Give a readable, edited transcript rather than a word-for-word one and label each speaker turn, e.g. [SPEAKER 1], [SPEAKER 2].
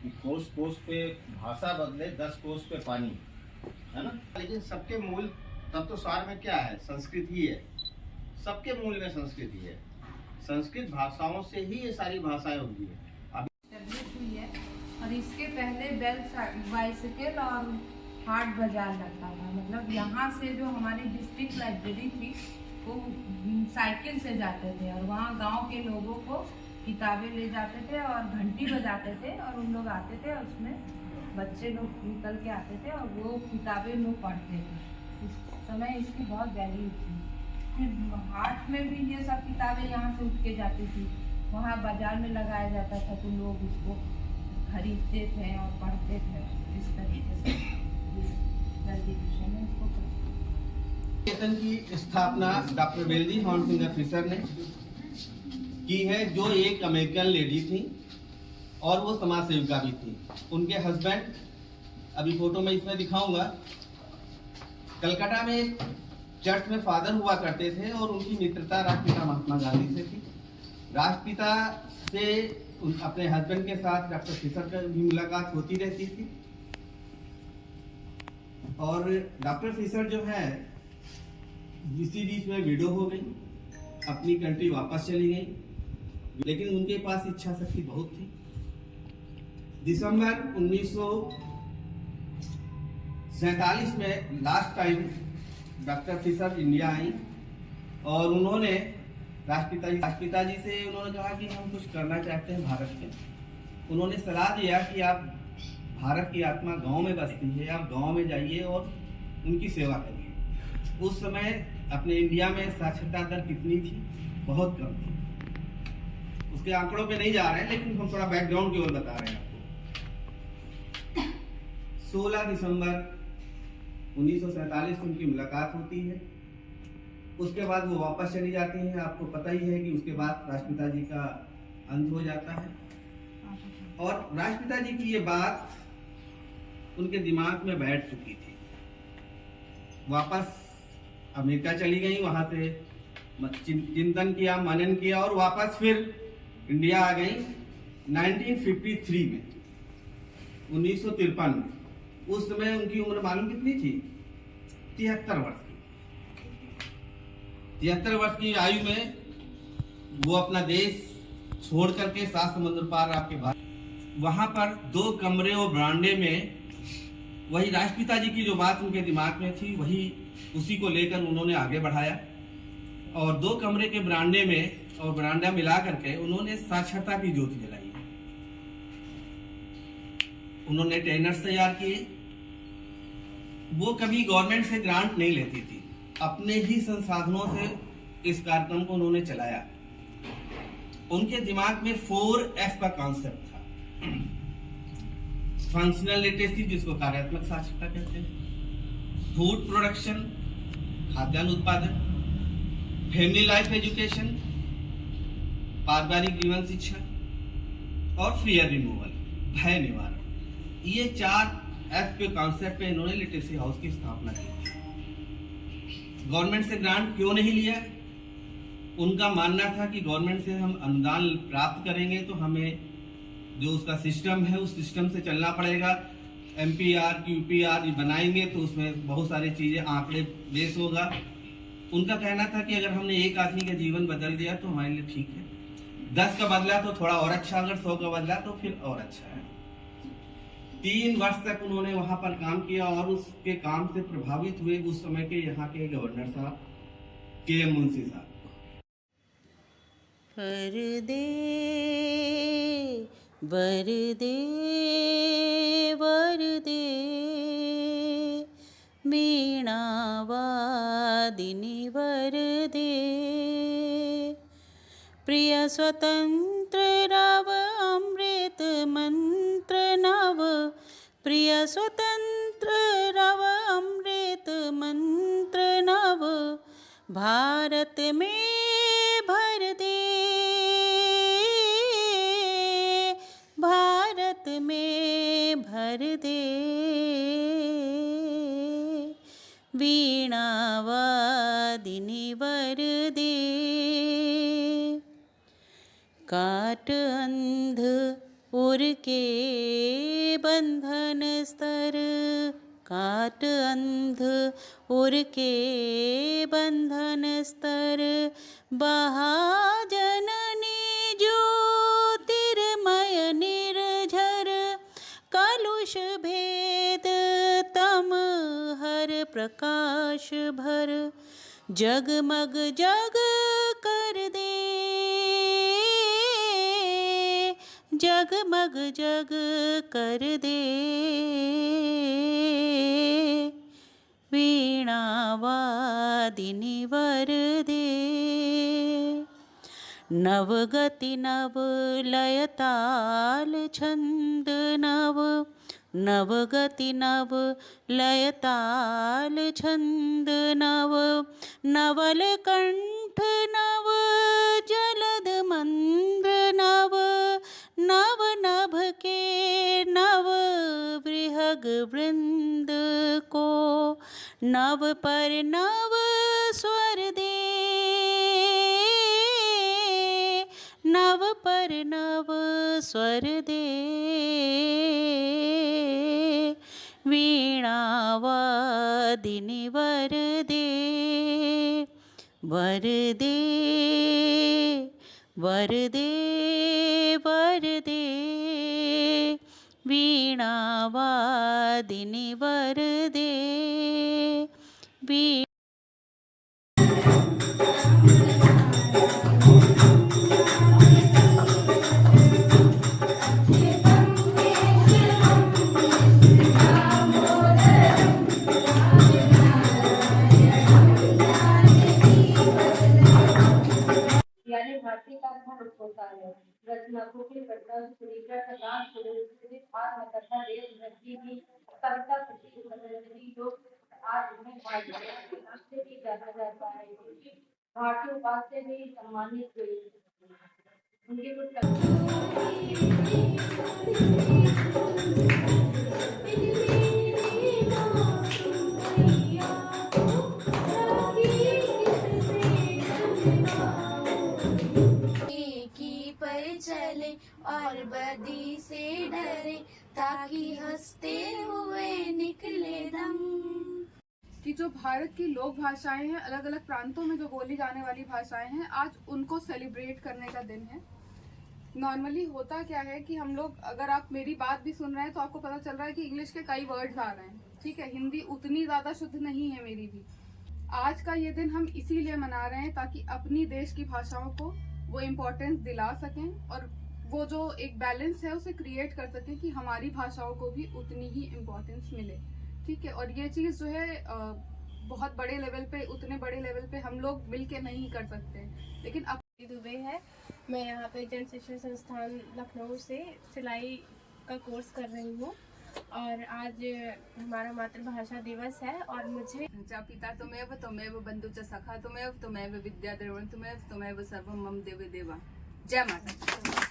[SPEAKER 1] कि कोस कोस पे भाषा बदले 10 कोस पे पानी, है ना। लेकिन सबके मूल तत्व सार में क्या है? संस्कृत ही है। सबके मूल में संस्कृत ही है। संस्कृत भाषाओं से ही ये सारी भाषाएं होती है।
[SPEAKER 2] हुई है। और इसके पहले बेल बाइसिकल और हाट बाजार लगता था। मतलब यहाँ से जो हमारी डिस्ट्रिक्ट लाइब्रेरी थी वो साइकिल से जाते थे और वहाँ गांव के लोगों को किताबें ले जाते थे और घंटी बजाते थे और उन लोग आते थे और उसमें बच्चे लोग निकल के आते थे और वो किताबें लोग पढ़ते थे। उस समय इसकी बहुत वैल्यू थी। फिर हाट में भी ये सब किताबें यहाँ से उठ के जाती थी, वहाँ बाजार में लगाया जाता था तो लोग उसको खरीदते थे और पढ़ते थे। इस तरीके से
[SPEAKER 1] निकेतन की स्थापना डॉक्टर बेल्दी हॉर्नफिंगर फिशर ने की है, जो एक अमेरिकन लेडी थी और वो समाज सेविका भी थी। उनके हस्बैंड, अभी फोटो में इसमें दिखाऊंगा, कलकत्ता में एक चर्च में फादर हुआ करते थे और उनकी मित्रता राष्ट्रपिता महात्मा गांधी से थी। राष्ट्रपिता से अपने हस्बैंड के साथ डॉक्टर फिशर की भी मुलाकात होती रहती थी। और डॉक्टर फिशर जो है इसी बीच में विडो हो गई, अपनी कंट्री वापस चली गई, लेकिन उनके पास इच्छा शक्ति बहुत थी। दिसंबर 1947 में last time doctor Fisher India आई और उन्होंने राष्ट्रपिता जी से उन्होंने कहा कि हम कुछ करना चाहते हैं भारत में। उन्होंने सलाह दिया कि आप, भारत की आत्मा गांव में बसती है, आप गांव में जाइए और उनकी सेवा करिए। उस समय अपने इंडिया में साक्षरता दर कितनी थी? बहुत कम थी। उसके आंकड़ों पे नहीं जा रहे हैं, लेकिन हम थोड़ा बैकग्राउंड की ओर बता रहे हैं आपको। 16 दिसंबर 1947 को उनकी मुलाकात होती है। उसके बाद वो वापस चली जाती हैं। आपको पता ही है कि उसके बाद राष्ट्रपिता जी का अंत हो जाता है और राष्ट्रपिता जी की ये बात उनके दिमाग में बैठ चुकी थी। वापस अमेरिका चली गई, वहां से चिंतन किया, मनन किया और वापस फिर इंडिया आ गई 1953 में, 1953 में। उस समय उनकी उम्र मालूम कितनी थी? 73 वर्ष की। 73 वर्ष की आयु में वो अपना देश छोड़ करके 7 समुद्र पार आपके भारत, वहां पर 2 कमरे और बरामदे में वही राष्ट्रपिता जी की जो बात उनके दिमाग में थी, वही उसी को लेकर उन्होंने आगे बढ़ाया और 2 कमरे के बरामदे में और बरामदा मिला करके उन्होंने साक्षरता की ज्योति जलाई। उन्होंने ट्रेनर्स तैयार किए। वो कभी गवर्नमेंट से ग्रांट नहीं लेती थी, अपने ही संसाधनों से इस कार्यक्रम को उन्होंने चलाया। उनके दिमाग में 4F का कॉन्सेप्ट था। फंक्शनल लिटरेसी, जिसको कार्यात्मक साक्षरता कहते हैं, फूड प्रोडक्शन, खाद्यान्न उत्पादन, फैमिली लाइफ एजुकेशन, पारिवारिक जीवन शिक्षा और फियर रिमूवल, भय निवारण। ये 4F के कॉन्सेप्ट पे इन्होंने लिटरेसी हाउस की स्थापना की। गवर्नमेंट से ग्रांट क्यों नहीं लिया? उनका मानना था कि गवर्नमेंट से हम अनुदान प्राप्त करेंगे तो हमें जो उसका सिस्टम है उस सिस्टम से चलना पड़ेगा। MPR QPR बनाएंगे तो उसमें बहुत सारी चीजें, आंकड़े बेस होगा। उनका कहना था कि अगर हमने एक आदमी का जीवन बदल दिया तो हमारे लिए ठीक है, 10 का बदला तो थोड़ा और अच्छा, अगर 100 का बदला तो फिर और अच्छा है। 3 वर्ष तक उन्होंने वहां पर काम किया और उसके काम से प्रभावित हुए उस समय के यहाँ के गवर्नर साहब KM मुंशी साहब।
[SPEAKER 3] वरदे वरदे वरदे वीणावादिनी वरदे, प्रिय स्वतंत्र राव अमृत मंत्र नव, प्रिय स्वतंत्र राव अमृत मंत्र नव, भारत में भर दे, भारत में भर दे, वीणावादिनी वरदे। काट अंध उर के बंधन स्तर काट अंध उर के बंधन स्तर महाजननी ज्योतिर्मय निर्झर कलुष भेद तम हर प्रकाश भर जगमग जग कर दे जगमग जग कर दे वीणावादिनी वर दे नवगति नव लय ताल छंद नव नवगति नव लय ताल छंद नव नवल कंठ नव जलद मंद्र नव नव नभ के नव बृहग वृंद को नव पर नव स्वर दे नव पर नव स्वर दे वीणावादिनी वर दे वर दे वर दे वर दे वीणावादिनी वर दे
[SPEAKER 2] यानी भारतीय का धर्म होता है रचना को भी करता सुनीता सदान सुनिश्चित भार में करता देव धरती की करता सती उपनंदिनी जो आज में भारतीय के नाम से भी जाना जाता है क्योंकि भारतीय उपास्य भी सम्मानित हुए उनके कुछ
[SPEAKER 4] चले और बदी से डरे ताकि हंसते हुए निकले दम।
[SPEAKER 5] कि जो भारत की लोक भाषाएं हैं अलग अलग प्रांतों में जो बोली जाने वाली भाषाएं हैं आज उनको सेलिब्रेट करने का दिन है। नॉर्मली होता क्या है कि हम लोग अगर आप मेरी बात भी सुन रहे हैं तो आपको पता चल रहा है कि इंग्लिश के कई वर्ड्स आ रहे हैं, ठीक है। हिंदी उतनी ज्यादा शुद्ध नहीं है मेरी भी। आज का ये दिन हम इसीलिए मना रहे हैं ताकि अपनी देश की भाषाओं को वो इम्पोर्टेंस दिला सकें और वो जो एक बैलेंस है उसे क्रिएट कर सकें कि हमारी भाषाओं को भी उतनी ही इम्पोर्टेंस मिले, ठीक है। और ये चीज़ जो है बहुत बड़े लेवल पे उतने बड़े लेवल पे हम लोग मिल के नहीं कर सकते, लेकिन अब
[SPEAKER 6] दुबे है। मैं यहाँ पे जन शिक्षण संस्थान लखनऊ से सिलाई का कोर्स कर रही हूँ और आज हमारा मातृभाषा दिवस है और मुझे
[SPEAKER 5] पिता त्वमेव बंधु च सखा त्वमेव विद्या द्रविण त्वमेव सर्वं मम देव देवा। जय माता।